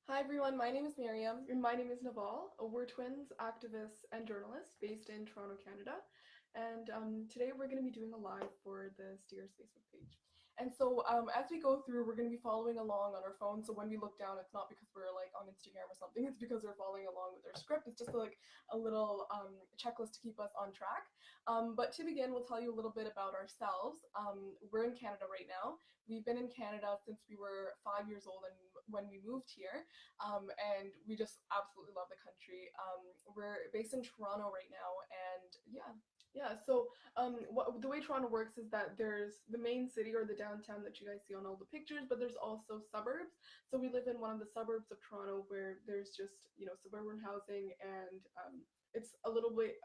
Hi everyone, my name is Maryam and my name is Nivaal. We're twins, activists, and journalists based in Toronto, Canada. And today we're going to be doing a live for the STEARS Facebook page. And so as we go through, we're going to be following along on our phone. So when we look down, it's not because we're like on Instagram or something. It's because we're following along with our script. It's just like a little checklist to keep us on track. But to begin, we'll tell you a little bit about ourselves. We're in Canada right now. We've been in Canada since we were 5 years old and when we moved here. And we just absolutely love the country. We're based in Toronto right now, and yeah. So the way Toronto works is that there's the main city or the downtown that you guys see on all the pictures, but there's also suburbs. So we live in one of the suburbs of Toronto where there's just suburban housing, and it's a little bit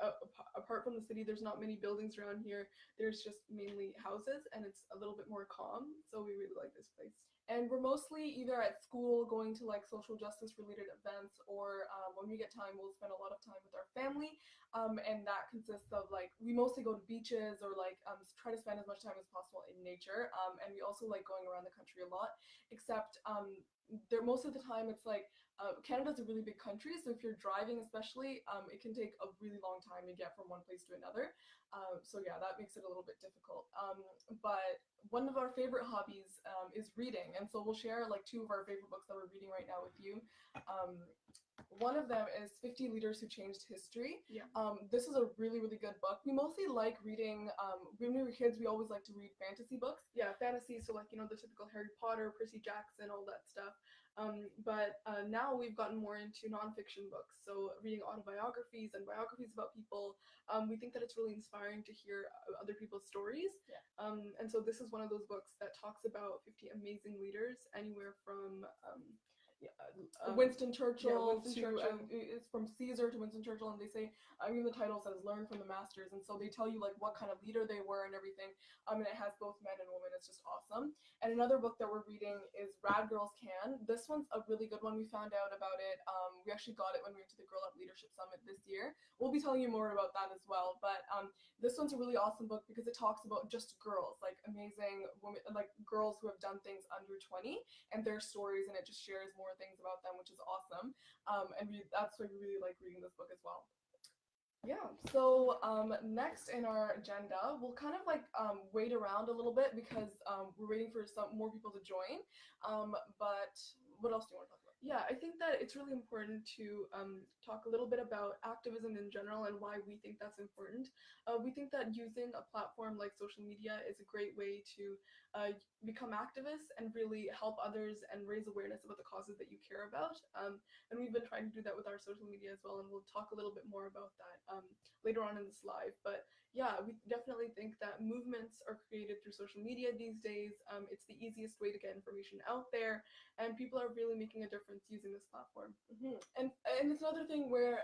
apart from the city. There's not many buildings around here. There's just mainly houses, and it's a little bit more calm. So we really like this place. And we're mostly either at school going to like social justice related events, or when we get time, we'll spend a lot of time with our family. And that consists of like, we mostly go to beaches or like try to spend as much time as possible in nature. And we also like going around the country a lot, except there most of the time it's like Canada's a really big country, so if you're driving especially, it can take a really long time to get from one place to another. So yeah, that makes it a little bit difficult. But one of our favorite hobbies is reading, and so we'll share like two of our favorite books that we're reading right now with you. Um, One of them is 50 Leaders Who Changed History. Yeah. This is a really, really good book. We mostly like reading, when we were kids, we always liked to read fantasy books. Yeah, fantasy, so like, the typical Harry Potter, Percy Jackson, all that stuff. But now we've gotten more into nonfiction books, so reading autobiographies and biographies about people. We think that it's really inspiring to hear other people's stories. Yeah. And so this is one of those books that talks about 50 amazing leaders, anywhere from Winston Churchill it's from Caesar to Winston Churchill, and they say, even the title says "Learn from the Masters," and so they tell you like what kind of leader they were and everything. And it has both men and women. It's just awesome. And another book that we're reading is Rad Girls Can. This one's a really good one. We found out about it. We actually got it when we went to the Girl Up Leadership Summit this year. We'll be telling you more about that as well. But this one's a really awesome book because it talks about just girls, like amazing women, like girls who have done things under 20 and their stories, and it just shares more things about them, which is awesome. That's why we really like reading this book as well. Yeah, so next in our agenda, we'll kind of like wait around a little bit because we're waiting for some more people to join. But what else do you want to talk about? Yeah, I think that it's really important to talk a little bit about activism in general and why we think that's important. We think that using a platform like social media is a great way to become activists and really help others and raise awareness about the causes that you care about. And we've been trying to do that with our social media as well, and we'll talk a little bit more about that later on in this live. But yeah, we definitely think that movements are created through social media these days. It's the easiest way to get information out there, and people are really making a difference using this platform. Mm-hmm. And it's another thing where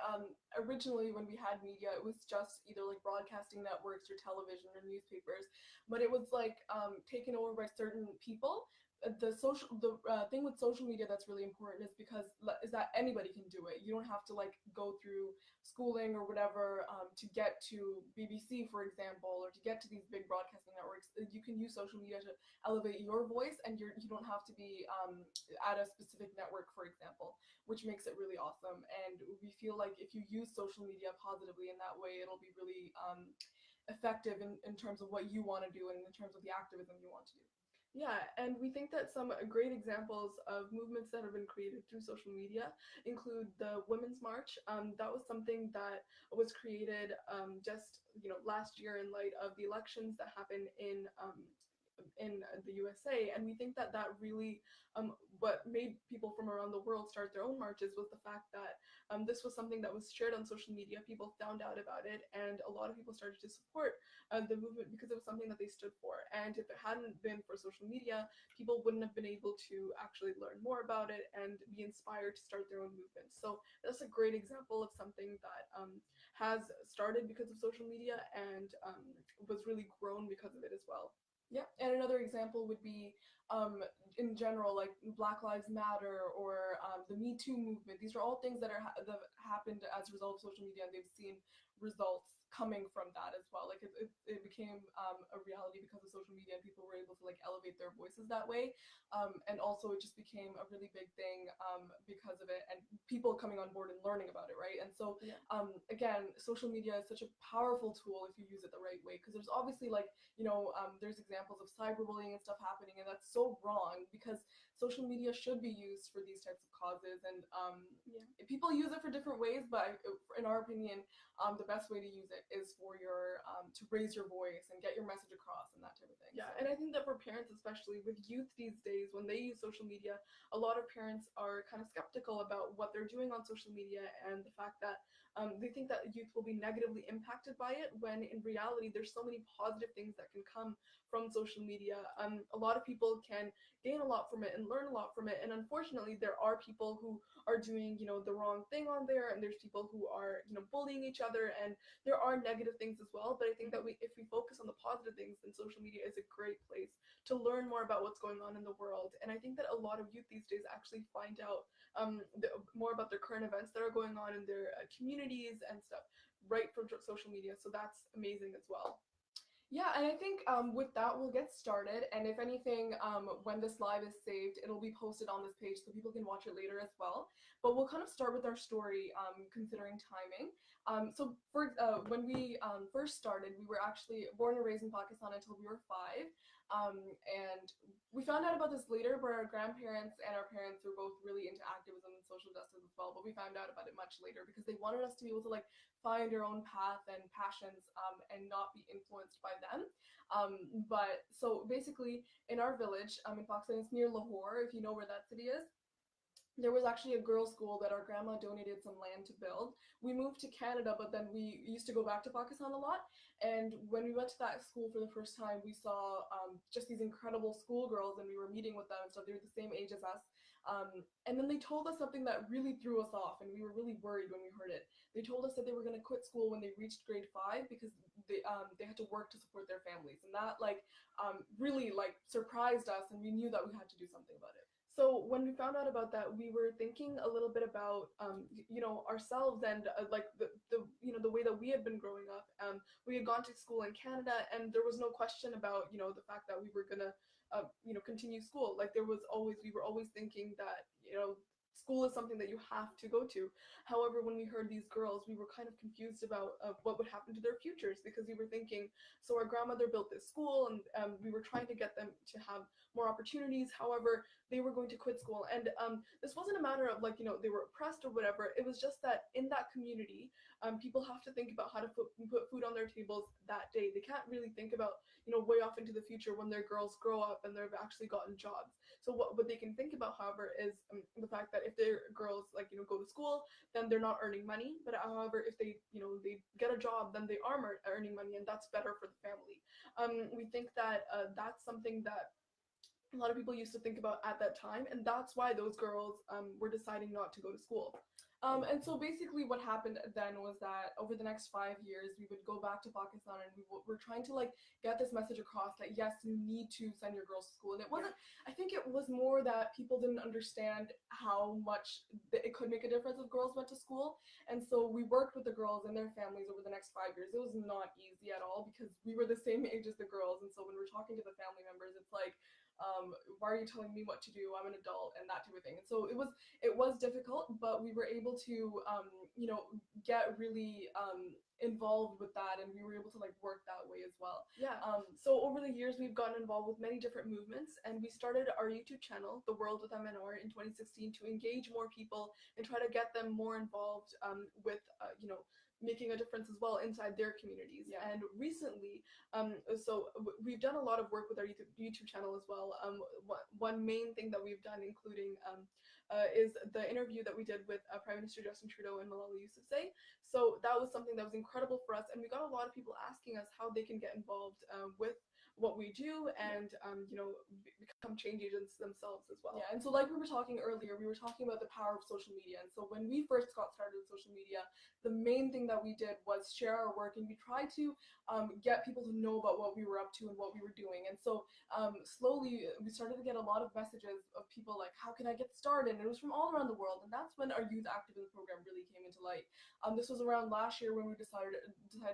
originally when we had media, it was just either like broadcasting networks or television or newspapers, but it was like taken over by certain people. The thing with social media that's really important is that anybody can do it. You don't have to like go through schooling or whatever to get to BBC, for example, or to get to these big broadcasting networks. You can use social media to elevate your voice, and you don't have to be at a specific network, for example, which makes it really awesome. And we feel like if you use social media positively in that way, it'll be really effective in terms of what you want to do and in terms of the activism you want to do. Yeah, and we think that some great examples of movements that have been created through social media include the Women's March. That was something that was created just last year in light of the elections that happened in the USA, and we think that really what made people from around the world start their own marches was the fact that this was something that was shared on social media. People found out about it, and a lot of people started to support the movement because it was something that they stood for. And if it hadn't been for social media, people wouldn't have been able to actually learn more about it and be inspired to start their own movements. So that's a great example of something that has started because of social media and was really grown because of it as well. Yeah, and another example would be in general, like Black Lives Matter or the Me Too movement. These are all things that that happened as a result of social media, and they've seen results coming from that as well. Like it became a reality because of social media, and people were able to like elevate their voices that way. And also it just became a really big thing because of it, and people coming on board and learning about it, right? And so again, social media is such a powerful tool if you use it the right way, because there's obviously like, there's examples of cyberbullying and stuff happening, and that's so wrong, because social media should be used for these types of causes, and people use it for different ways, but in our opinion, the best way to use it is for your to raise your voice and get your message across and that type of thing. Yeah, and I think that for parents, especially with youth these days, when they use social media, a lot of parents are kind of skeptical about what they're doing on social media, and the fact that they think that youth will be negatively impacted by it, when in reality there's so many positive things that can come from social media. A lot of people can gain a lot from it and learn a lot from it, and unfortunately there are people who are doing the wrong thing on there, and there's people who are bullying each other, and there are negative things as well. But I think that if we focus on the positive things, then social media is a great place to learn more about what's going on in the world. And I think that a lot of youth these days actually find out more about their current events that are going on in their communities and stuff right from social media. So that's amazing as well. Yeah, and I think with that, we'll get started. And if anything, when this live is saved, it'll be posted on this page so people can watch it later as well. But we'll kind of start with our story, considering timing. So when we first started, we were actually born and raised in Pakistan until we were 5. And we found out about this later, but our grandparents and our parents were both really into activism and social justice as well. But we found out about it much later because they wanted us to be able to like find your own path and passions and not be influenced by them. But so basically in our village in Pakistan, it's near Lahore, if you know where that city is. There was actually a girls' school that our grandma donated some land to build. We moved to Canada, but then we used to go back to Pakistan a lot. And when we went to that school for the first time, we saw just these incredible schoolgirls, and we were meeting with them and stuff. They were the same age as us. And then they told us something that really threw us off, and we were really worried when we heard it. They told us that they were going to quit school when they reached grade 5 because they had to work to support their families, and that really surprised us, and we knew that we had to do something about it. So when we found out about that, we were thinking a little bit about ourselves and the way that we had been growing up. We had gone to school in Canada, and there was no question about the fact that we were gonna continue school. Like we were always thinking that school is something that you have to go to. However, when we heard these girls, we were kind of confused about what would happen to their futures, because we were thinking, so our grandmother built this school, and we were trying to get them to have more opportunities. However, they were going to quit school, and this wasn't a matter of they were oppressed or whatever. It was just that in that community, people have to think about how to put food on their tables that day. They can't really think about way off into the future when their girls grow up and they've actually gotten jobs. So what they can think about, however, is the fact that if their girls go to school, then they're not earning money. But however, if they they get a job, then they are earning money, and that's better for the family. We think that that's something that a lot of people used to think about at that time, and that's why those girls were deciding not to go to school. And so basically what happened then was that over the next 5 years, we would go back to Pakistan, and we're trying to get this message across that yes, you need to send your girls to school. And it wasn't, I think it was more that people didn't understand how much it could make a difference if girls went to school. And so we worked with the girls and their families over the next 5 years. It was not easy at all because we were the same age as the girls. And so when we're talking to the family members, it's like, why are you telling me what to do? I'm an adult, and that type of thing. And so it was difficult, but we were able to get really involved with that, and we were able to work that way as well. Yeah. So over the years, we've gotten involved with many different movements, and we started our YouTube channel, The World with MNR, in 2016 to engage more people and try to get them more involved with making a difference as well inside their communities. Yeah. And recently, we've done a lot of work with our YouTube channel as well. One main thing that we've done, including is the interview that we did with Prime Minister Justin Trudeau and Malala Yousafzai. So that was something that was incredible for us, and we got a lot of people asking us how they can get involved with what we do and become change agents themselves as well. Yeah, and so like we were talking earlier, we were talking about the power of social media. And so when we first got started with social media, the main thing that we did was share our work, and we tried to get people to know about what we were up to and what we were doing. And so slowly we started to get a lot of messages of people like, how can I get started? And it was from all around the world. And that's when our youth activism program really came into light. This was around last year when we decided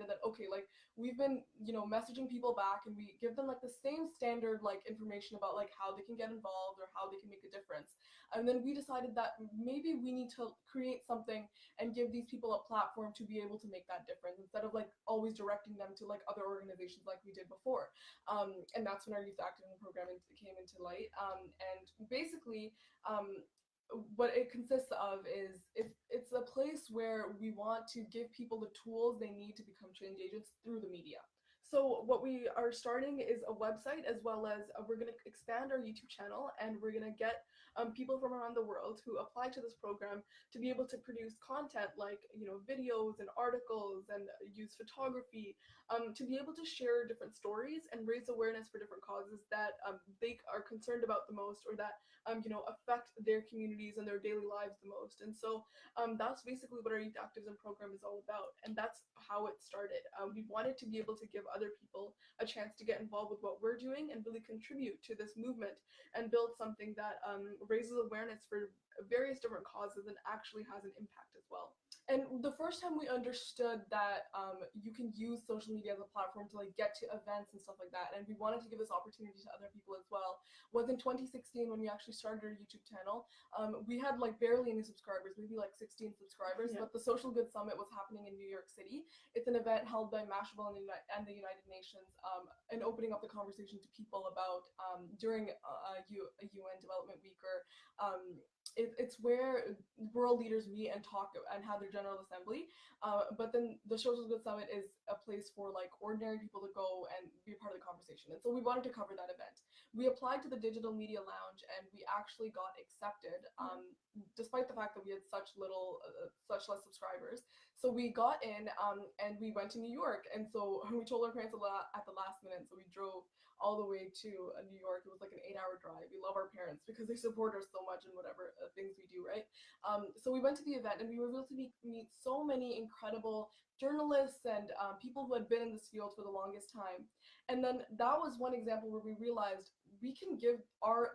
that, okay, like we've been, messaging people back, and we give them like the same standard like information about like how they can get involved or how they can make a difference. And then we decided that maybe we need to create something and give these people a platform to be able to make that difference, instead of like always directing them to like other organizations like we did before. And that's when our youth activism program came into light. And basically, what it consists of is it's a place where we want to give people the tools they need to become change agents through the media. So what we are starting is a website, as well as we're going to expand our YouTube channel, and we're going to get people from around the world who apply to this program to be able to produce content like, videos and articles, and use photography to be able to share different stories and raise awareness for different causes that they are concerned about the most, or that affect their communities and their daily lives the most. And so that's basically what our youth activism program is all about, and that's how it started. We wanted to be able to give other people a chance to get involved with what we're doing and really contribute to this movement and build something that raises awareness for various different causes and actually has an impact as well. And the first time we understood that you can use social media as a platform to like get to events and stuff like that, and we wanted to give this opportunity to other people as well, was in 2016 when we actually started our YouTube channel. We had like barely any subscribers, maybe like 16 subscribers, Yeah. but the Social Good Summit was happening in New York City. It's an event held by Mashable and the United Nations, and opening up the conversation to people about during a UN Development Week, or it's where world leaders meet and talk and have their General Assembly. But then the Social Good Summit is a place for like ordinary people to go and be a part of the conversation. And so we wanted to cover that event. We applied to the Digital Media Lounge, and we actually got accepted, despite the fact that we had such less subscribers. So we got in, and we went to New York. And so we told our parents at the last minute. So we drove all the way to New York. It was like an 8-hour drive. We love our parents because they support us so much in whatever things we do, right? So we went to the event, and we were able to meet so many incredible journalists and people who had been in this field for the longest time. And then that was one example where we realized we can use our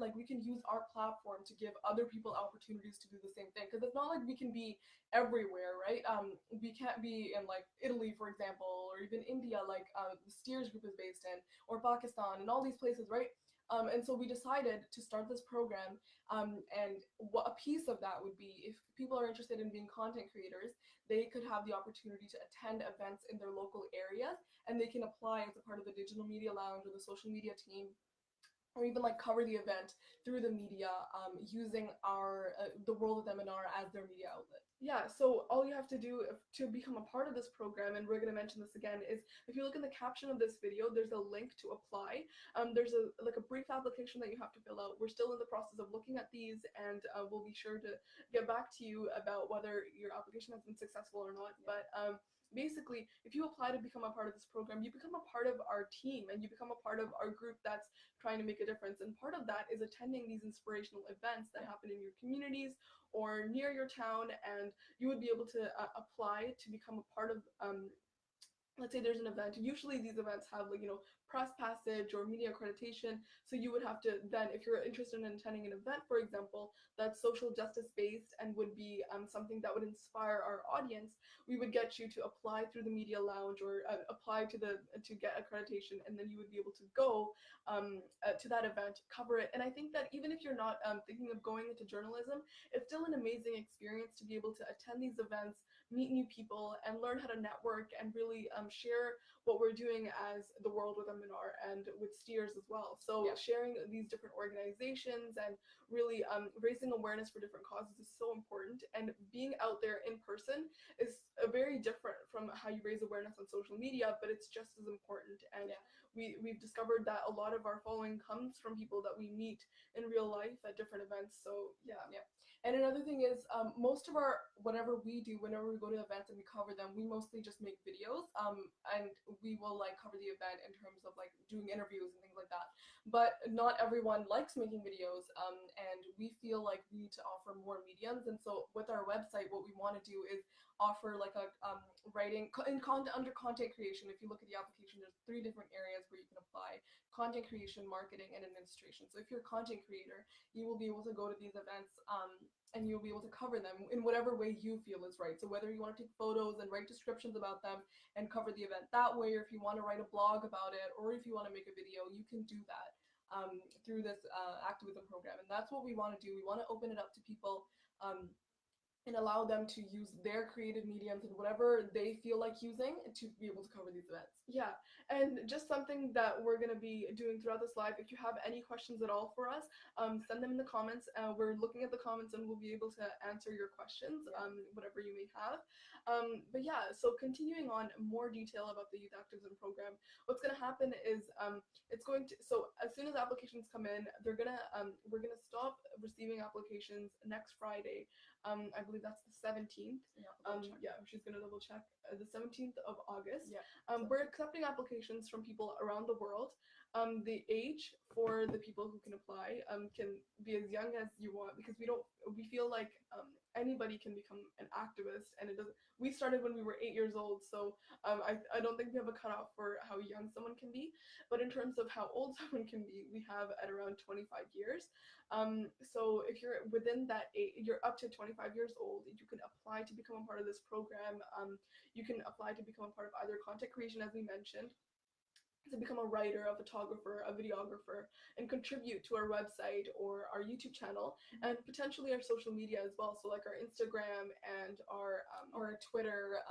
platform to give other people opportunities to do the same thing, because it's not like we can be everywhere, right? We can't be in like Italy, for example, or even India, like the STEARS group is based in, or Pakistan, and all these places, right? And so we decided to start this program, and what a piece of that would be, if people are interested in being content creators, they could have the opportunity to attend events in their local area, and they can apply as a part of the Digital Media Lounge or the social media team, or even like cover the event through the media, using the World with MNR as their media outlet. Yeah, so all you have to do to become a part of this program, and we're going to mention this again, is if you look in the caption of this video, there's a link to apply. There's a brief application that you have to fill out. We're still in the process of looking at these, and we'll be sure to get back to you about whether your application has been successful or not. Yeah. But basically, if you apply to become a part of this program, you become a part of our team, and you become a part of our group that's trying to make a difference. And part of that is attending these inspirational events that happen in your communities or near your town, and you would be able to apply to become a part of let's say there's an event. Usually these events have like, press passage or media accreditation. So you would have to then, if you're interested in attending an event, for example, that's social justice based and would be something that would inspire our audience, we would get you to apply through the media lounge, or apply to get accreditation, and then you would be able to go to that event, cover it. And I think that even if you're not thinking of going into journalism, it's still an amazing experience to be able to attend these events, meet new people, and learn how to network and really share what we're doing as the World with MNR and with STEARS as well. So sharing these different organizations and really raising awareness for different causes is so important. And being out there in person is very different from how you raise awareness on social media, but it's just as important. And we've discovered that a lot of our following comes from people that we meet in real life at different events. So yeah. And another thing is, most of our, whatever we do, whenever we go to events and we cover them, we mostly just make videos, and we will like cover the event in terms of like doing interviews and things like that. But not everyone likes making videos, and we feel like we need to offer more mediums. And so with our website, what we want to do is offer like a writing under content creation. If you look at the application, there's 3 different areas where you can apply: content creation, marketing, and administration. So if you're a content creator, you will be able to go to these events, and you'll be able to cover them in whatever way you feel is right. So whether you want to take photos and write descriptions about them and cover the event that way, or if you want to write a blog about it, or if you want to make a video, you can do that through this activism program. And that's what we want to do. We want to open it up to people, and allow them to use their creative mediums and whatever they feel like using to be able to cover these events. Yeah, and just something that we're going to be doing throughout this live, if you have any questions at all for us, send them in the comments. We're looking at the comments and we'll be able to answer your questions, whatever you may have. But yeah, so continuing on, more detail about the Youth Activism Program. What's going to happen is so as soon as applications come in, we're going to stop receiving applications next Friday. I believe that's the 17th. Yeah, she's gonna double check. The 17th of August. Yeah. We're accepting applications from people around the world. The age for the people who can apply can be as young as you want, because we feel like anybody can become an activist, and it doesn't. We started when we were 8 years old, so I don't think we have a cutoff for how young someone can be. But in terms of how old someone can be, we have at around 25 years. So if you're within that age, you're up to 25 years old, you can apply to become a part of this program. You can apply to become a part of either content creation, as we mentioned, to become a writer, a photographer, a videographer, and contribute to our website or our YouTube channel, and potentially our social media as well. So like our Instagram and our Twitter.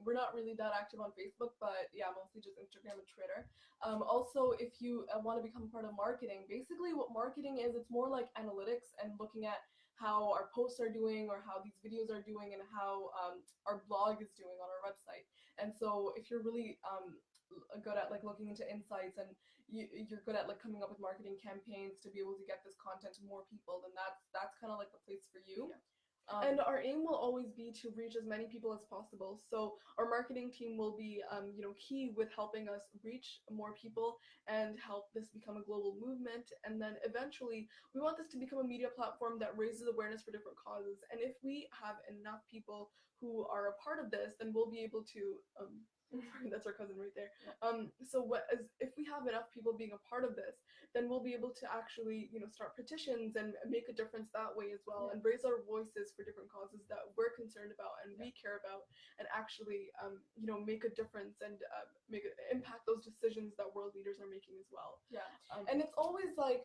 We're not really that active on Facebook, but yeah, mostly just Instagram and Twitter. Also, if you want to become part of marketing, basically what marketing is, it's more like analytics and looking at how our posts are doing or how these videos are doing and how our blog is doing on our website. And so if you're really good at like looking into insights, and you're good at like coming up with marketing campaigns to be able to get this content to more people, then that's kind of like the place for you. Yeah. And our aim will always be to reach as many people as possible. So our marketing team will be, key with helping us reach more people and help this become a global movement. And then eventually, we want this to become a media platform that raises awareness for different causes. And if we have enough people who are a part of this, then we'll be able to. Sorry, that's our cousin right there. So if we have enough people being a part of this, then we'll be able to actually, start petitions and make a difference that way as well, and raise our voices for different causes that we're concerned about and we care about, and actually, make a difference and impact those decisions that world leaders are making as well. Yeah, and it's always like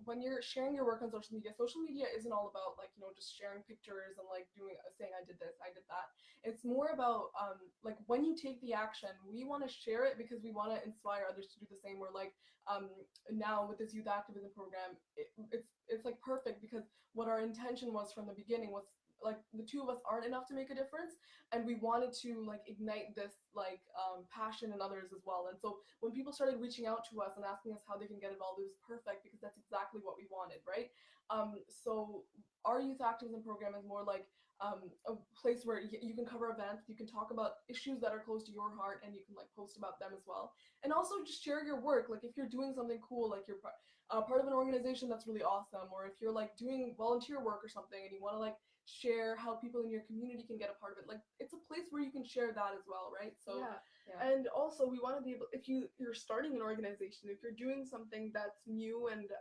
when you're sharing your work on social media isn't all about like just sharing pictures and like saying I did this, I did that. It's more about like when you take the action, we want to share it because we want to inspire others to do the same. We're like now with this youth activism program, it's like perfect, because what our intention was from the beginning was like the two of us aren't enough to make a difference, and we wanted to like ignite this like passion in others as well. And so when people started reaching out to us and asking us how they can get involved, it was perfect, because that's exactly what we wanted, right? So our youth activism program is more like a place where you can cover events, you can talk about issues that are close to your heart, and you can like post about them as well. And also just share your work. Like if you're doing something cool, like you're part of an organization that's really awesome, or if you're like doing volunteer work or something and you want to like share how people in your community can get a part of it, like it's a place where you can share that as well, right? So yeah. And also we want to be able, if you're starting an organization, if you're doing something that's new and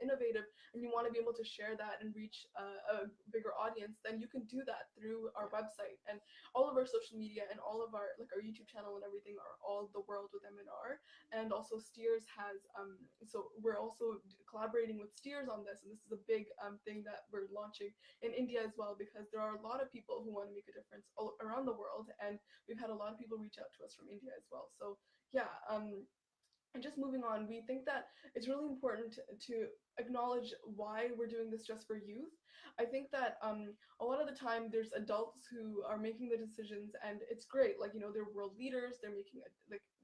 innovative, and you want to be able to share that and reach a bigger audience, then you can do that through our website. And all of our social media and all of our like our YouTube channel and everything are all the world with MNR. And also STEARS has so we're also collaborating with STEARS on this, and this is a big thing that we're launching in India as well, because there are a lot of people who want to make a difference all around the world, and we've had a lot of people reach out to us from India as well. So yeah, and just moving on, we think that it's really important to acknowledge why we're doing this just for youth. I think that a lot of the time there's adults who are making the decisions, and it's great, like they're world leaders, they're making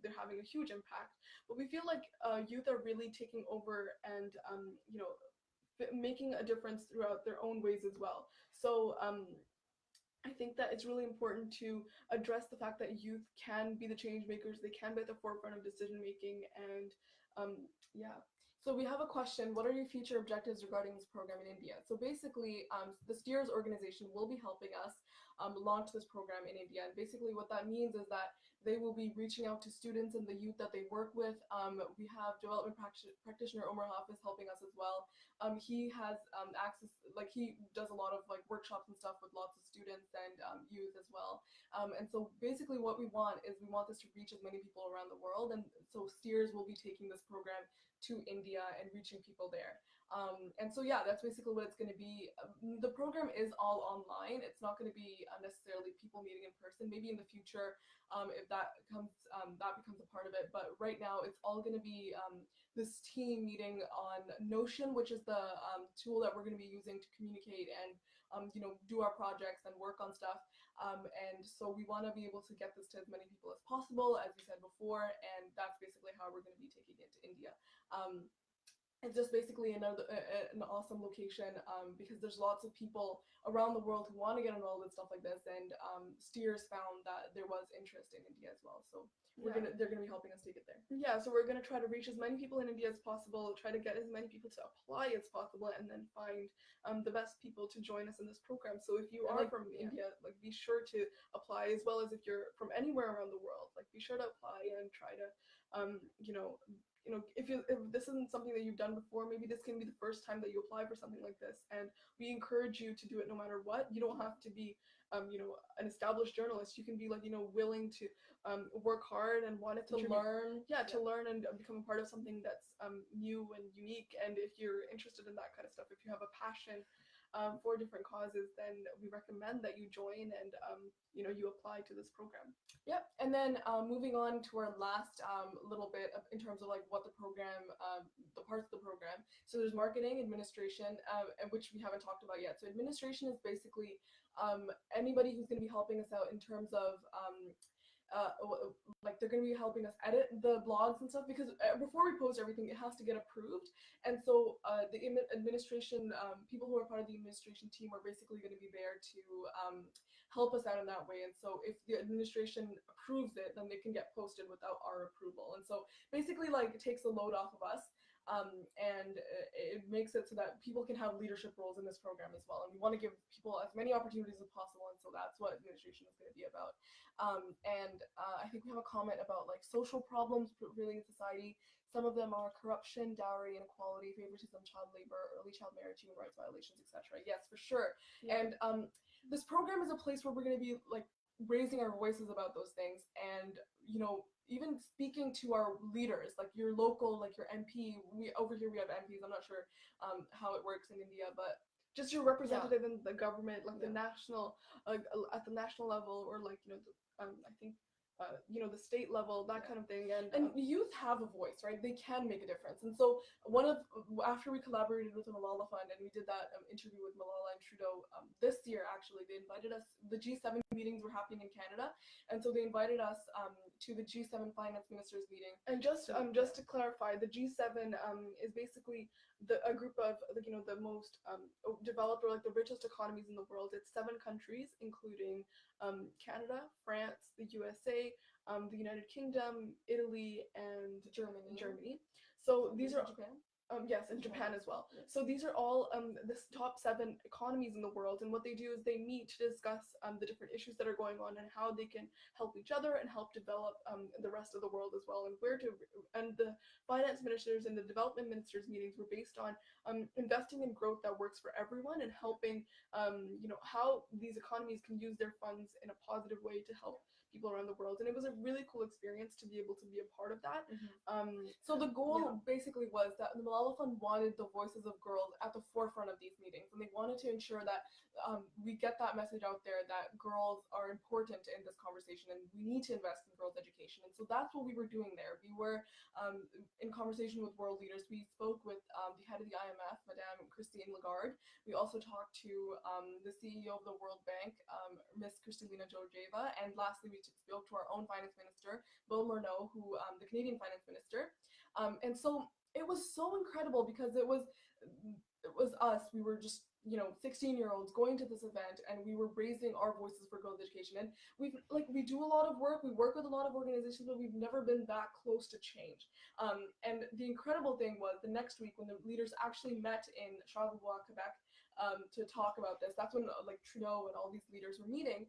they're having a huge impact, but we feel like youth are really taking over and making a difference throughout their own ways as well. So I think that it's really important to address the fact that youth can be the change makers. They can be at the forefront of decision making, and yeah. So we have a question. What are your future objectives regarding this program in India? So basically, the STEARS organization will be helping us launch this program in India. And basically what that means is that they will be reaching out to students and the youth that they work with. We have development practitioner Omar Hafiz helping us as well. He has access, like he does a lot of like workshops and stuff with lots of students and youth as well. And so basically what we want is we want this to reach as many people around the world. And so STEARS will be taking this program to India and reaching people there. And so yeah, that's basically what it's going to be. The program is all online. It's not going to be necessarily people meeting in person. Maybe in the future, if that becomes a part of it. But right now, it's all going to be this team meeting on Notion, which is the tool that we're going to be using to communicate and do our projects and work on stuff. And so we want to be able to get this to as many people as possible, as we said before, and that's basically how we're going to be taking it to India. It's just basically an awesome location because there's lots of people around the world who want to get involved with stuff like this, and STEARS found that there was interest in India as well. So they're gonna be helping us take it there. Yeah, so we're gonna try to reach as many people in India as possible, try to get as many people to apply as possible, and then find the best people to join us in this program. So if you are from India, like be sure to apply, as well as if you're from anywhere around the world, like be sure to apply and try to if this isn't something that you've done before, maybe this can be the first time that you apply for something like this, and we encourage you to do it no matter what. You don't have to be an established journalist. You can be willing to work hard and want to learn and become a part of something that's new and unique. And if you're interested in that kind of stuff, if you have a passion for different causes, then we recommend that you join and you apply to this program. Yep. And then moving on to our last little bit in terms of like what the program, the parts of the program. So there's marketing, administration, which we haven't talked about yet. So administration is basically anybody who's going to be helping us out in terms of like they're going to be helping us edit the blogs and stuff, because before we post everything, it has to get approved. And so the administration, people who are part of the administration team are basically going to be there to help us out in that way. And so if the administration approves it, then they can get posted without our approval. And so basically like it takes the load off of us. And it makes it so that people can have leadership roles in this program as well. And we want to give people as many opportunities as possible. And so that's what administration is going to be about. I think we have a comment about like social problems prevailing in society. Some of them are corruption, dowry, inequality, favoritism, child labor, early child marriage, human rights violations, etc. Yes, for sure. Yeah. And this program is a place where we're going to be like raising our voices about those things, and even speaking to our leaders, like your local, like your MP. Over here we have MPs. I'm not sure how it works in India, but just your representative in the government, like the national, at the national level, or like I think the state level, that kind of thing. And youth have a voice, right? They can make a difference. And so after we collaborated with the Malala Fund and we did that interview with Malala and Trudeau this year, actually, they invited us. The G7 meetings were happening in Canada, and so they invited us to the G7 finance ministers meeting. And just to clarify, the G7 is basically a group of the most developed, or like the richest economies in the world. It's 7 countries, including Canada, France, the USA, the United Kingdom, Italy, and Germany. So these are Japan. Yes, and Japan as well. So these are all the top 7 economies in the world, and what they do is they meet to discuss the different issues that are going on and how they can help each other and help develop the rest of the world as well, and the finance ministers and the development ministers meetings were based on investing in growth that works for everyone and helping how these economies can use their funds in a positive way to help people around the world. And it was a really cool experience to be able to be a part of that. Mm-hmm. So the goal basically was that the Malala Fund wanted the voices of girls at the forefront of these meetings, and they wanted to ensure that we get that message out there that girls are important in this conversation and we need to invest in girls' education. And so that's what we were doing there. We were in conversation with world leaders. We spoke with the head of the IMF, Madame Christine Lagarde. We also talked to the CEO of the World Bank, Miss Kristalina Georgieva, and lastly we spoke to our own finance minister, Bill Murneau, who the Canadian finance minister. And so it was so incredible because it was us. We were just 16-year-olds going to this event, and we were raising our voices for girls' education. And we do a lot of work. We work with a lot of organizations, but we've never been that close to change. And the incredible thing was the next week when the leaders actually met in Charlevoix, Quebec, to talk about this. That's when Trudeau and all these leaders were meeting.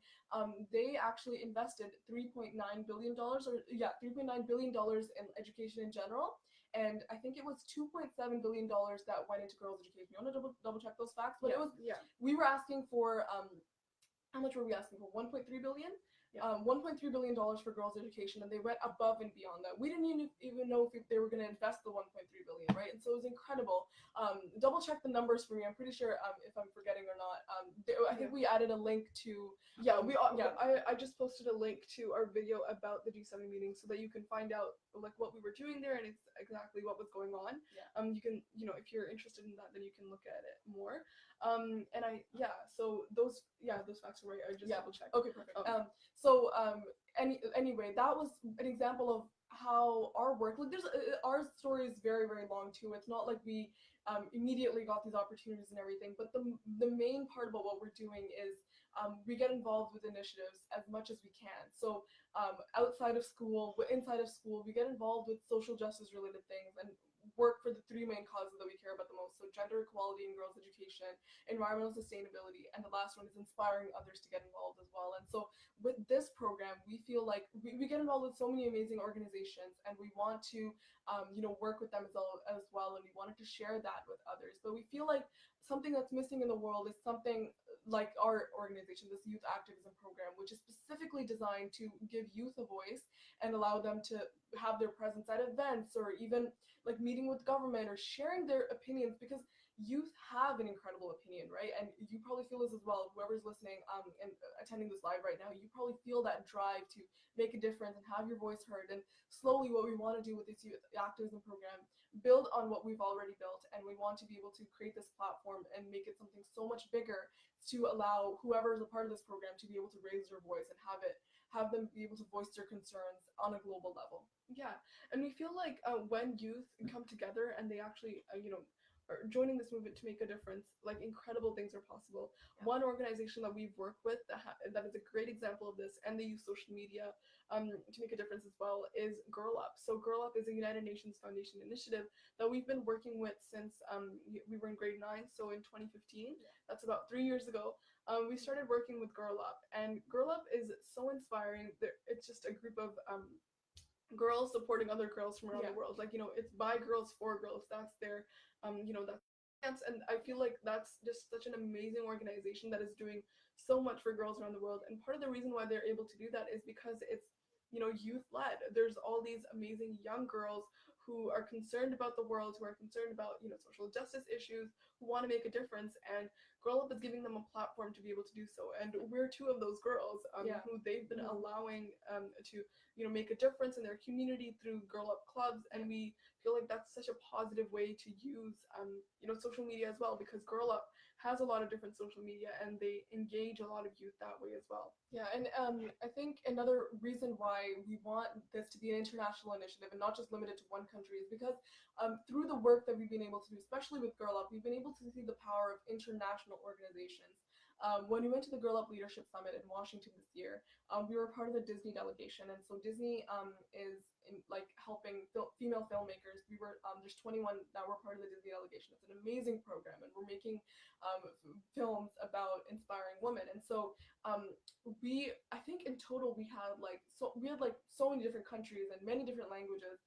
They actually invested $3.9 billion, $3.9 billion in education in general. And I think it was $2.7 billion that went into girls' education. You want to double check those facts? But we were asking for, how much were we asking for? 1.3 billion? $1.3 billion for girls' education, and they went above and beyond that. We didn't even know if they were going to invest the 1.3 billion, right? And so it was incredible. Double check the numbers for me. I'm pretty sure if I'm forgetting or not. I think we added a link to. I just posted a link to our video about the G7 meeting so that you can find out what we were doing there and exactly what was going on. You can, if you're interested in that, then you can look at it more. So those facts are right. I just double checked. Okay, perfect. Anyway, that was an example of how our work, our story is very, very long too. It's not like we immediately got these opportunities and everything, but the main part about what we're doing is we get involved with initiatives as much as we can. So outside of school, inside of school, we get involved with social justice related things and work for the three main causes that we care about the most. So gender equality and girls' education, environmental sustainability, and the last one is inspiring others to get involved as well. And so with this program, we feel like we get involved with so many amazing organizations, and we want to work with them as well, and we wanted to share that with others. But we feel like something that's missing in the world is something like our organization, this Youth Activism Program, which is specifically designed to give youth a voice and allow them to have their presence at events or even meeting with government or sharing their opinions, because youth have an incredible opinion, right? And you probably feel this as well. Whoever's listening and attending this live right now, you probably feel that drive to make a difference and have your voice heard. And slowly what we want to do with this Youth Activism Program, build on what we've already built, and we want to be able to create this platform and make it something so much bigger to allow whoever is a part of this program to be able to raise their voice and have them be able to voice their concerns on a global level. Yeah, and we feel like when youth come together and they actually, are joining this movement to make a difference, incredible things are possible. One organization that we've worked with that is a great example of this, and they use social media to make a difference as well, is Girl Up. So Girl Up is a United Nations Foundation initiative that we've been working with since we were in grade 9, so in 2015. That's about 3 years ago. We started working with Girl Up, and Girl Up is so inspiring. It's just a group of girls supporting other girls from around the world. It's by girls for girls. That's their that's, and I feel like that's just such an amazing organization that is doing so much for girls around the world. And part of the reason why they're able to do that is because it's youth led. There's all these amazing young girls who are concerned about the world, who are concerned about social justice issues, who want to make a difference, and Girl Up is giving them a platform to be able to do so. And we're two of those girls who they've been allowing to make a difference in their community through Girl Up clubs, and we feel like that's such a positive way to use social media as well, because Girl Up has a lot of different social media and they engage a lot of youth that way as well. Yeah, and I think another reason why we want this to be an international initiative and not just limited to one country is because through the work that we've been able to do, especially with Girl Up, we've been able to see the power of international organizations. When we went to the Girl Up Leadership Summit in Washington this year, we were part of the Disney delegation, and so Disney is helping female filmmakers. There's 21 that were part of the Disney delegation. It's an amazing program, and we're making films about inspiring women. And so I think in total we had so many different countries and many different languages.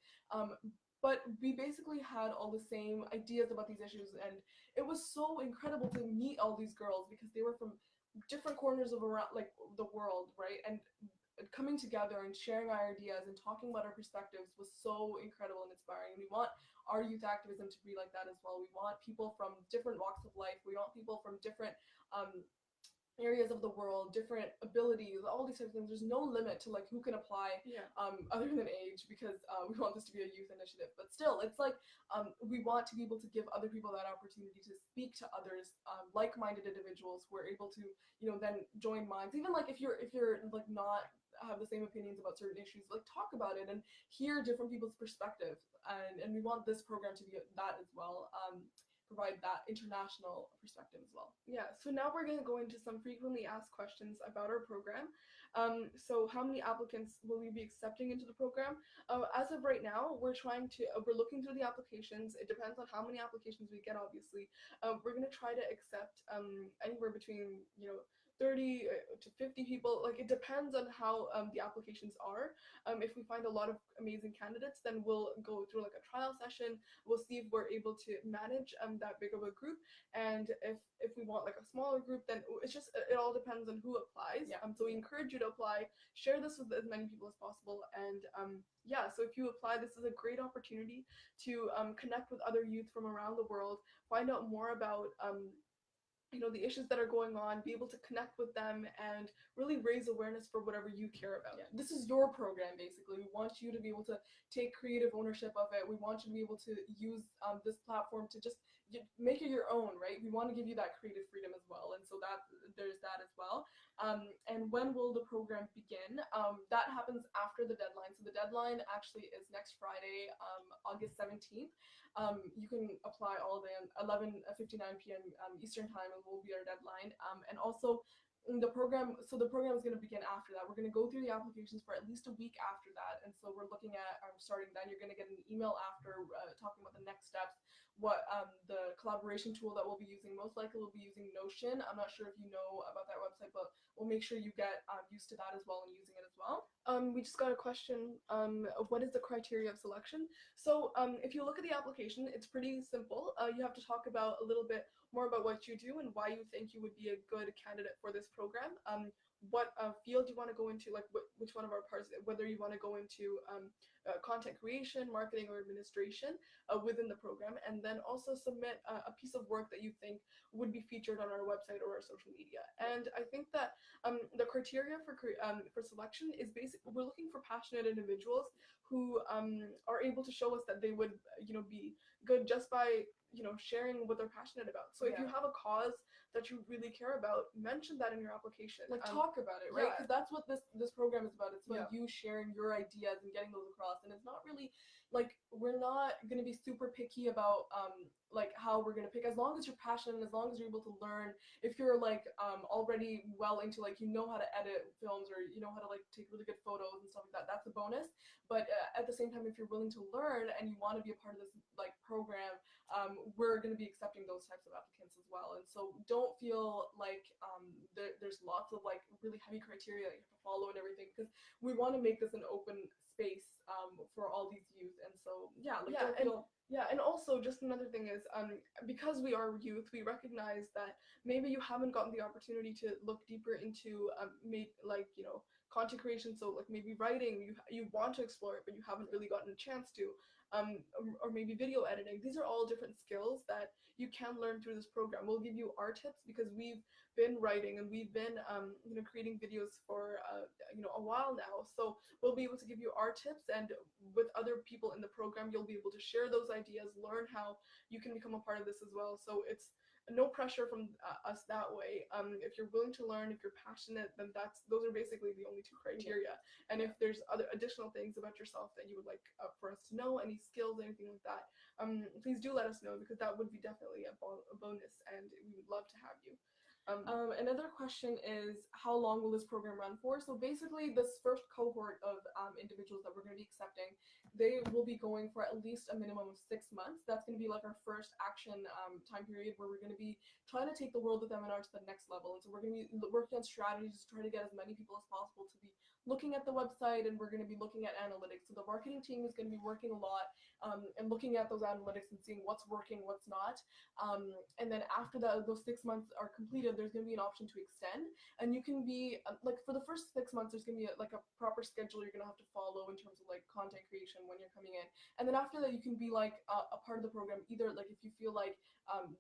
But we basically had all the same ideas about these issues, and it was so incredible to meet all these girls because they were from different corners of around the world, right? And coming together and sharing our ideas and talking about our perspectives was so incredible and inspiring. And we want our youth activism to be like that as well. We want people from different walks of life. We want people from different areas of the world, different abilities, all these types of things. There's no limit to who can apply other than age, because we want this to be a youth initiative. But still, it's we want to be able to give other people that opportunity to speak to others, like-minded individuals who are able to then join minds. Even if you're not have the same opinions about certain issues, like talk about it and hear different people's perspectives. And we want this program to be that as well. Provide that international perspective as well. Yeah, so now we're going to go into some frequently asked questions about our program. So how many applicants will we be accepting into the program? As of right now, we're looking through the applications. It depends on how many applications we get, obviously. We're going to try to accept anywhere between, 30 to 50 people. Like, it depends on how the applications are. If we find a lot of amazing candidates, then we'll go through like a trial session. We'll see if we're able to manage that big of a group, and if we want like a smaller group, then it all depends on who applies. Yeah. So we encourage you to apply, share this with as many people as possible, and so if you apply, this is a great opportunity to connect with other youth from around the world, find out more about the issues that are going on, be able to connect with them, and really raise awareness for whatever you care about. Yeah, this is your program, basically. We want you to be able to take creative ownership of it. We want you to be able to use this platform to just make it your own, right? We want to give you that creative freedom as well, and so there's that as well. And when will the program begin? That happens after the deadline. So the deadline actually is next Friday, August 17th. You can apply all day 11:59 p.m. Eastern time, and will be our deadline. And also the program is going to begin after that. We're going to go through the applications for at least a week after that, and so we're looking at starting then. You're going to get an email after talking about the next steps, what the collaboration tool that we'll be using. Most likely we'll be using Notion. I'm not sure if you know about that website, but we'll make sure you get used to that as well and using it as well. We just got a question of what is the criteria of selection. So if you look at the application, it's pretty simple. You have to talk about a little bit more about what you do and why you think you would be a good candidate for this program. What field you want to go into, like which one of our parts, whether you want to go into content creation, marketing, or administration within the program, and then also submit a piece of work that you think would be featured on our website or our social media. And I think that the criteria for selection is basically, we're looking for passionate individuals who are able to show us that they would be good just by sharing what they're passionate about. So if you have a cause that you really care about, mention that in your application. Like talk about it, right? Because that's what this program is about. It's about you sharing your ideas and getting those across. And it's not really like, we're not going to be super picky about like how we're going to pick, as long as you're passionate, as long as you're able to learn. If you're like already well into, like, you know how to edit films, or you know how to like take really good photos and stuff like that, that's a bonus. But at the same time, if you're willing to learn and you want to be a part of this like program, we're going to be accepting those types of applicants as well. And so don't feel like there's lots of like really heavy criteria that you have to follow and everything, because we want to make this an open space for all these youth. And so and also just another thing is, because we are youth, we recognize that maybe you haven't gotten the opportunity to look deeper into content creation. So like maybe writing, you want to explore it, but you haven't really gotten a chance to. Or maybe video editing. These are all different skills that you can learn through this program. We'll give you our tips because we've been writing and we've been creating videos for a while now. So we'll be able to give you our tips, and with other people in the program, you'll be able to share those ideas, learn how you can become a part of this as well. So it's no pressure from us that way. If you're willing to learn, if you're passionate, then those are basically the only two criteria. And if there's other additional things about yourself that you would like for us to know, any skills, anything like that, please do let us know, because that would be definitely a bonus, and we would love to have you. Another question is, how long will this program run for? So basically, this first cohort of individuals that we're going to be accepting, they will be going for at least a minimum of 6 months. That's going to be like our first action time period, where we're going to be trying to take the world with MNR to the next level. And so we're going to be working on strategies to try to get as many people as possible to be looking at the website, and we're going to be looking at analytics. So the marketing team is going to be working a lot and looking at those analytics and seeing what's working, what's not. And then after that, those 6 months are completed, there's going to be an option to extend. And you can be like, for the first 6 months, there's going to be a proper schedule you're going to have to follow in terms of like content creation when you're coming in. And then after that, you can be like a part of the program. Either like if you feel like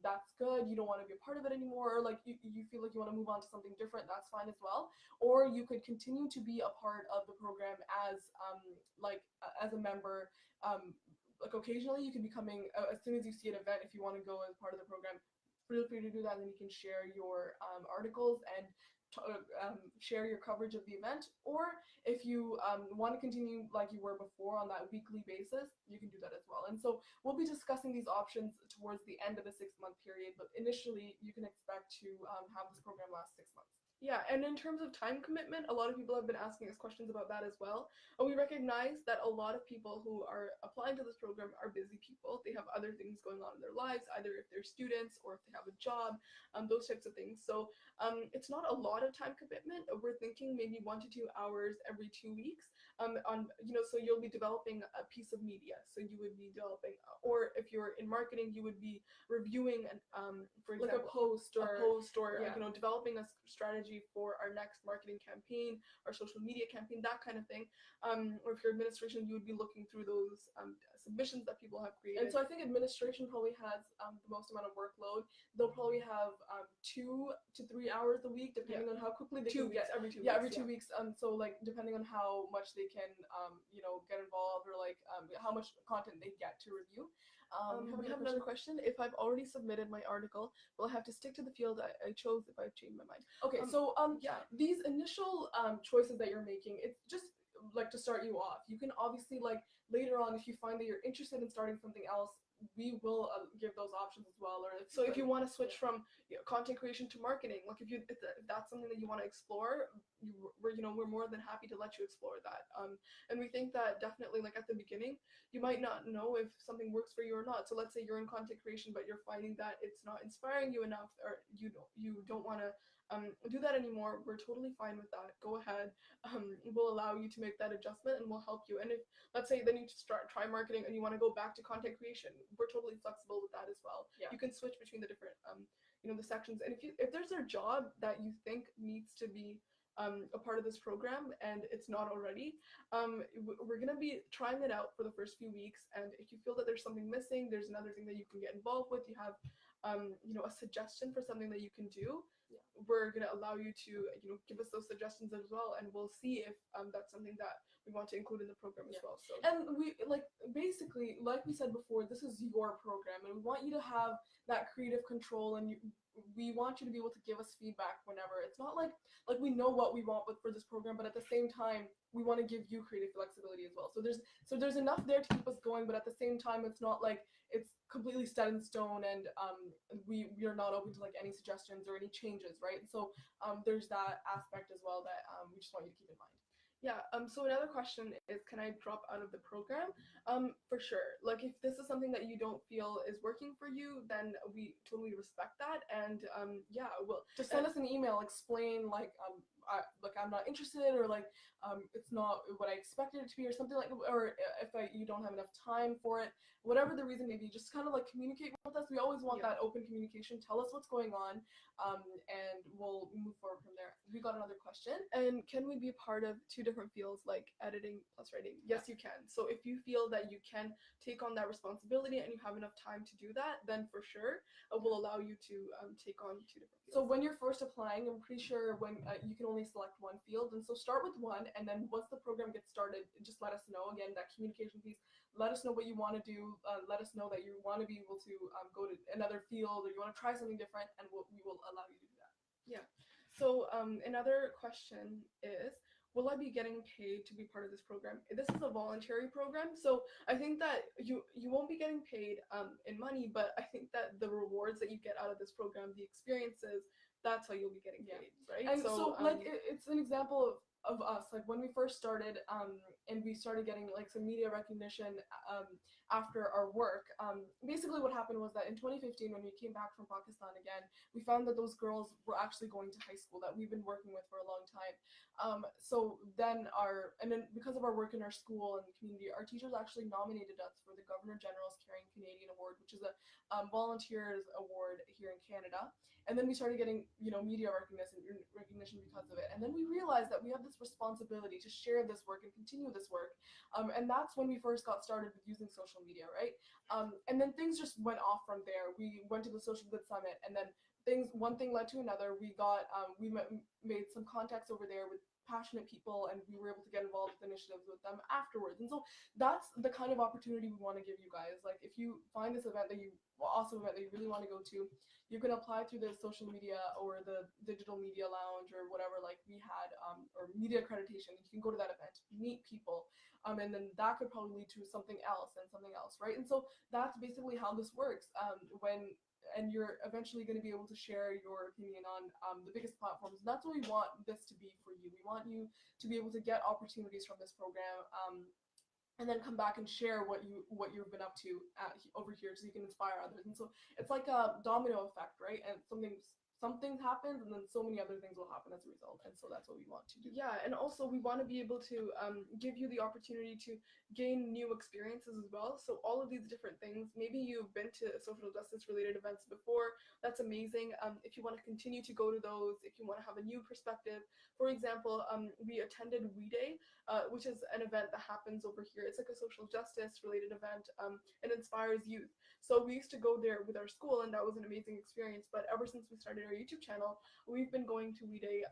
that's good, you don't want to be a part of it anymore, or like you feel like you want to move on to something different, that's fine as well. Or you could continue to be a part of the program as as a member. Like occasionally you can be coming as soon as you see an event. If you want to go as part of the program, feel free to do that, and then you can share your articles and share your coverage of the event, or if you want to continue like you were before on that weekly basis, you can do that as well. And so we'll be discussing these options towards the end of the 6-month period, but initially you can expect to have this program last 6 months. Yeah, and in terms of time commitment, a lot of people have been asking us questions about that as well. And we recognize that a lot of people who are applying to this program are busy people. They have other things going on in their lives, either if they're students or if they have a job, those types of things. So it's not a lot of time commitment. We're thinking maybe 1 to 2 hours every 2 weeks. So you'll be developing a piece of media. So you would be developing, or if you're in marketing, you would be reviewing, for example, like a post or yeah. Developing a strategy for our next marketing campaign, our social media campaign, that kind of thing. Or if you're administration, you would be looking through those submissions that people have created. And so I think administration probably has the most amount of workload. They'll probably have 2 to 3 hours a week, depending on how quickly they can get. Every 2 weeks. Yeah, every 2 weeks. So like depending on how much they can get involved, or like how much content they get to review. We have another question. If I've already submitted my article, will I have to stick to the field I chose if I've changed my mind? Okay, so these initial choices that you're making, it's just like to start you off. You can obviously, like, later on, if you find that you're interested in starting something else, we will give those options as well. Or if you want to switch from content creation to marketing, like if that's something that you want to explore, we're more than happy to let you explore that. And we think that definitely, like, at the beginning, you might not know if something works for you or not. So let's say you're in content creation, but you're finding that it's not inspiring you enough, or you don't want to do that anymore. We're totally fine with that. Go ahead. We'll allow you to make that adjustment, and we'll help you. And if, let's say, then you try marketing and you want to go back to content creation, we're totally flexible with that as well. Yeah. You can switch between the different the sections. And if there's a job that you think needs to be a part of this program and it's not already, we're going to be trying it out for the first few weeks. And if you feel that there's something missing, there's another thing that you can get involved with, you have a suggestion for something that you can do, we're going to allow you to give us those suggestions as well, and we'll see if that's something that we want to include in the program as well. So, and we, like, basically, like we said before, this is your program, and we want you to have that creative control, and we want you to be able to give us feedback whenever. It's not like we know what we want for this program, but at the same time, we want to give you creative flexibility as well. So there's enough there to keep us going, but at the same time, it's not like it's completely set in stone, and we are not open to like any suggestions or any changes, right? So there's that aspect as well that we just want you to keep in mind. Yeah, so another question is, can I drop out of the program? For sure. Like, if this is something that you don't feel is working for you, then we totally respect that. And well, just send us an email, explain like I'm not interested, or like it's not what I expected it to be, or something like, or if you don't have enough time for it, whatever the reason may be, just kind of like communicate with us. We always want that open communication. Tell us what's going on, and we'll move forward from there. We got another question. And can we be part of 2 different fields, like editing plus writing? Yes, you can. So if you feel that you can take on that responsibility and you have enough time to do that, then for sure we'll allow you to take on 2 different fields. So when you're first applying, I'm pretty sure when you can only select one field, and so start with one, and then once the program gets started, just let us know. Again, that communication piece, let us know what you want to do, let us know that you want to be able to go to another field, or you want to try something different, and we will allow you to do that. Yeah. So another question is, will I be getting paid to be part of this program? This is a voluntary program, so I think that you won't be getting paid in money, but I think that the rewards that you get out of this program, the experiences, that's how you'll be getting paid, right? And so like it's an example of us, like when we first started, and we started getting like some media recognition after our work. Basically what happened was that in 2015, when we came back from Pakistan again, we found that those girls were actually going to high school that we've been working with for a long time. So then because of our work in our school and the community, our teachers actually nominated us for the Governor General's Caring Canadian Award, which is a volunteers award here in Canada. And then we started getting, media recognition because of it. And then we realized that we have this responsibility to share this work and continue this work. And that's when we first got started with using social media, right? And then things just went off from there. We went to the Social Good Summit, and then one thing led to another. We got made some contacts over there with passionate people, and we were able to get involved with initiatives with them afterwards. And so that's the kind of opportunity we want to give you guys. Like, if you find this event that you awesome event that you really want to go to, you can apply through the social media or the digital media lounge or whatever, like we had, or media accreditation. You can go to that event, meet people, and then that could probably lead to something else and something else, right? And so that's basically how this works. And you're eventually going to be able to share your opinion on the biggest platforms. That's what we want this to be for you. We want you to be able to get opportunities from this program, and then come back and share what you've been up to over here, so you can inspire others. And so it's like a domino effect, right? And something happens, and then so many other things will happen as a result. And so that's what we want to do. Yeah, and also we want to be able to give you the opportunity to gain new experiences as well. So all of these different things, maybe you've been to social justice related events before, that's amazing. If you want to continue to go to those, if you want to have a new perspective. For example, we attended We Day, which is an event that happens over here. It's like a social justice related event. It inspires youth. So we used to go there with our school, and that was an amazing experience. But ever since we started our YouTube channel, we've been going to We Day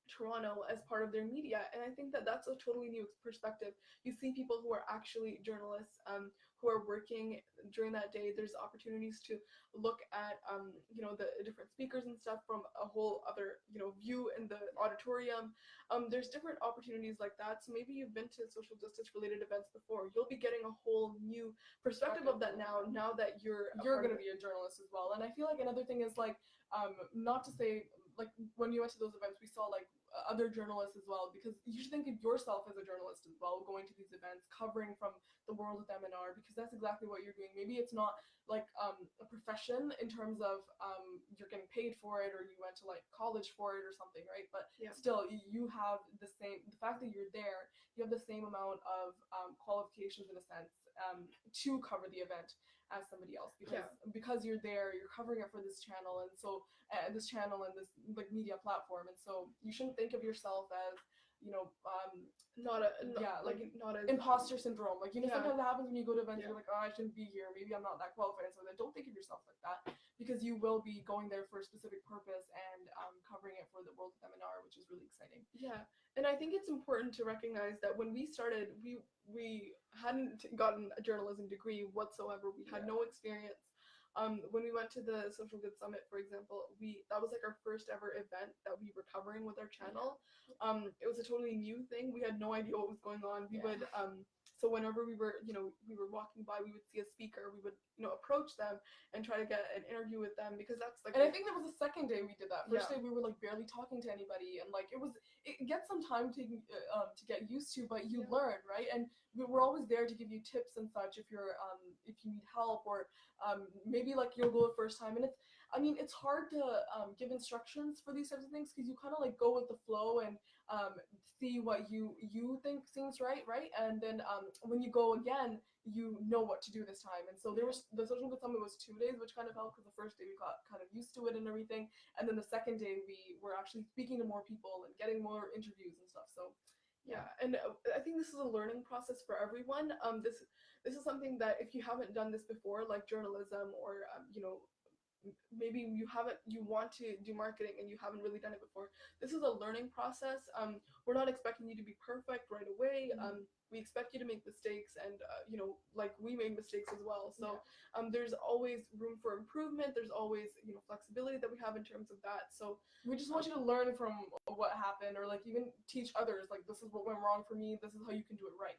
Toronto as part of their media, and I think that that's a totally new perspective. You see people who are actually journalists, who are working during that day. There's opportunities to look at the different speakers and stuff from a whole other view in the auditorium. There's different opportunities like that. So maybe you've been to social justice related events before. You'll be getting a whole new perspective of that now that you're going to be a journalist as well. And I feel like another thing is, like, not to say, like, when we went to those events, we saw like other journalists as well, because you should think of yourself as a journalist as well, going to these events, covering from the world with MNR, because that's exactly what you're doing. Maybe it's not like a profession in terms of you're getting paid for it, or you went to like college for it or something, right? But still, you have the fact that you're there, you have the same amount of qualifications in a sense to cover the event as somebody else, because you're there, you're covering it for this channel, and so this like media platform. And so you shouldn't think of yourself as not as imposter syndrome. Like, sometimes that happens when you go to events. You're like, oh, I shouldn't be here, maybe I'm not that qualified. So then don't think of yourself like that, because you will be going there for a specific purpose and covering it for the world of MNR, which is really exciting. Yeah, and I think it's important to recognize that when we started, we hadn't gotten a journalism degree whatsoever. We had no experience. When we went to the Social Good Summit, for example, that was like our first ever event that we were covering with our channel. It was a totally new thing. We had no idea what was going on. We would so whenever we were walking by, we would see a speaker, we would approach them and try to get an interview with them, because that's like. And I think that was the second day we did that. First day we were like barely talking to anybody, and like it gets some time to get used to, but you learn, right? And we're always there to give you tips and such if you need help, or maybe like you'll go the first time, and it's hard to give instructions for these types of things, because you kind of like go with the flow and see what you think seems right, and then when you go again, you know what to do this time. And so there was the Social Good Summit was 2 days, which kind of helped, because the first day we got kind of used to it and everything, and then the second day we were actually speaking to more people and getting more interviews and stuff. So and I think this is a learning process for everyone. This is something that if you haven't done this before, like journalism, or maybe you want to do marketing and you haven't really done it before, this is a learning process. We're not expecting you to be perfect right away. We expect you to make mistakes, and like we made mistakes as well. So there's always room for improvement. There's always flexibility that we have in terms of that. So we just want you to learn from what happened, or like even teach others, like, this is what went wrong for me, this is how you can do it right.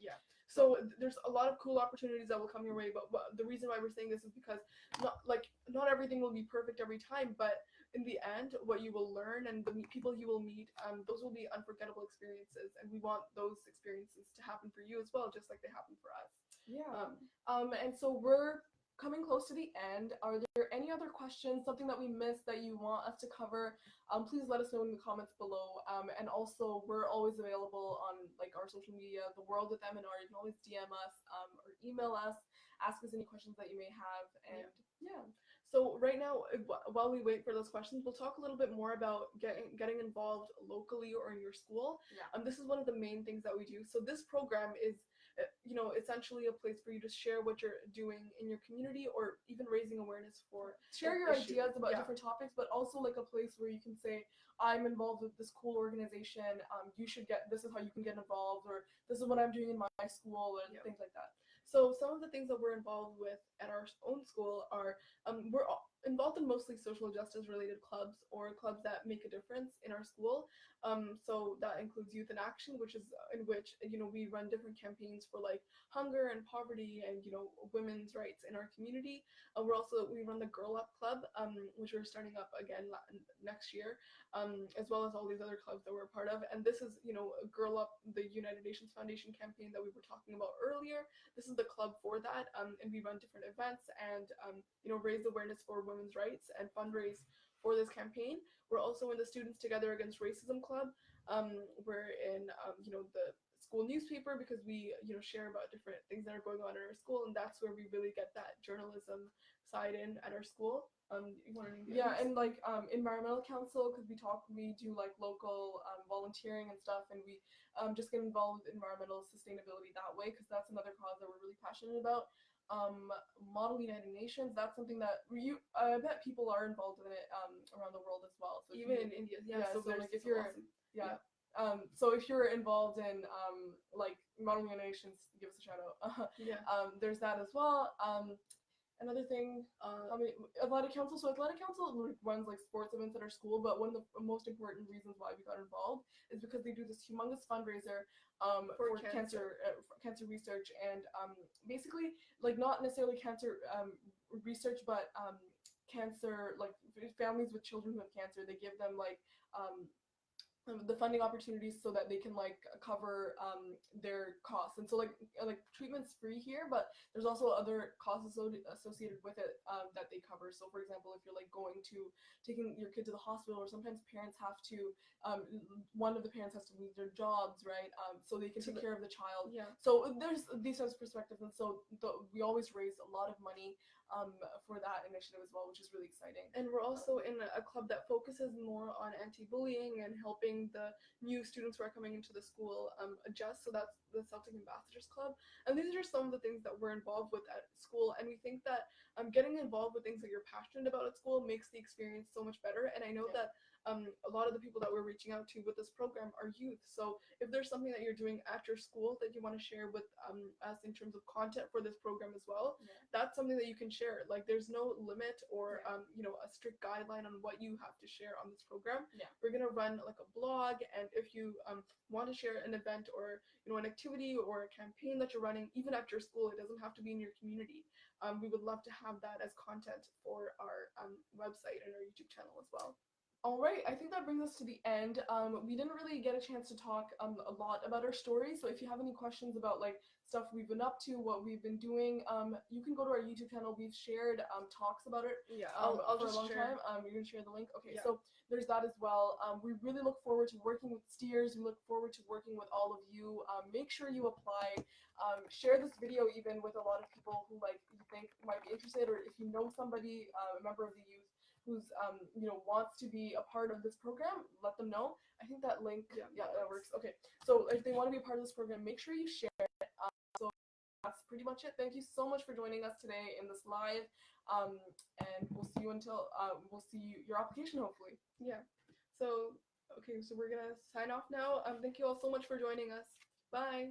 So there's a lot of cool opportunities that will come your way, but the reason why we're saying this is because not everything will be perfect every time, but in the end, what you will learn and the people you will meet, those will be unforgettable experiences, and we want those experiences to happen for you as well, just like they happen for us. And so we're coming close to the end. Are there any other questions, something that we missed that you want us to cover? Please let us know in the comments below. And also, we're always available on like our social media, The World with MNR. You can always DM us or email us, ask us any questions that you may have. And So right now, while we wait for those questions, we'll talk a little bit more about getting involved locally or in your school. This is one of the main things that we do. So this program is essentially a place for you to share what you're doing in your community, or even raising awareness for share an your issue. ideas about different topics, but also like a place where you can say, I'm involved with this cool organization, you should this is how you can get involved, or this is what I'm doing in my school, and things like that. So some of the things that we're involved with at our own school are, we're involved in mostly social justice related clubs, or clubs that make a difference in our school. So that includes Youth in Action, which is in which we run different campaigns for like hunger and poverty and women's rights in our community. We run the Girl Up Club, which we're starting up again next year, as well as all these other clubs that we're a part of. And this is Girl Up, the United Nations Foundation campaign that we were talking about earlier. This is the club for that, and we run different events and raise awareness for women's rights and fundraise for this campaign. We're also in the Students Together Against Racism Club. We're in the school newspaper, because we share about different things that are going on in our school, and that's where we really get that journalism side in at our school. You want to name and like environmental council, because we do like local volunteering and stuff, and we just get involved with environmental sustainability that way, because that's another cause that we're really passionate about. Model United Nations, that's something that I bet people are involved in it around the world as well. So even in India, so like if you're awesome. So if you're involved in like Model United Nations, give us a shout out. There's that as well. Another thing, Athletic Council. So Athletic Council runs like sports events at our school, but one of the most important reasons why we got involved is because they do this humongous fundraiser for cancer research, and basically like not necessarily cancer research, but cancer, like families with children who have cancer, they give them like the funding opportunities so that they can like cover their costs. And so like treatment's free here, but there's also other costs associated with it that they cover. So for example, if you're like taking your kid to the hospital, or sometimes parents have to one of the parents has to lose their jobs, right, so they can take care of the child. So there's these types of perspectives, and so we always raise a lot of money for that initiative as well, which is really exciting. And we're also in a club that focuses more on anti-bullying and helping the new students who are coming into the school adjust. So that's the Celtic Ambassadors Club. And these are some of the things that we're involved with at school. And we think that getting involved with things that you're passionate about at school makes the experience so much better. And I know that a lot of the people that we're reaching out to with this program are youth. So if there's something that you're doing at your school that you want to share with us in terms of content for this program as well, that's something that you can share. Like there's no limit or a strict guideline on what you have to share on this program. We're gonna run like a blog, and if you want to share an event or an activity or a campaign that you're running, even at your school, it doesn't have to be in your community. We would love to have that as content for our website and our YouTube channel as well. All right, I think that brings us to the end. We didn't really get a chance to talk a lot about our story, so if you have any questions about like stuff we've been up to, what we've been doing, you can go to our YouTube channel. We've shared talks about it I'll for just a long share. time. You're gonna share the link? Okay, so there's that as well. We really look forward to working with STEARS. We look forward to working with all of you. Make sure you apply. Share this video even with a lot of people who like you think might be interested, or if you know somebody, a member of the youth, who's wants to be a part of this program, let them know. I think that link that works. Okay, so if they want to be a part of this program, make sure you share it. So that's pretty much it. Thank you so much for joining us today in this live, and we'll see you until we'll see your application hopefully. So we're gonna sign off now. Thank you all so much for joining us. Bye.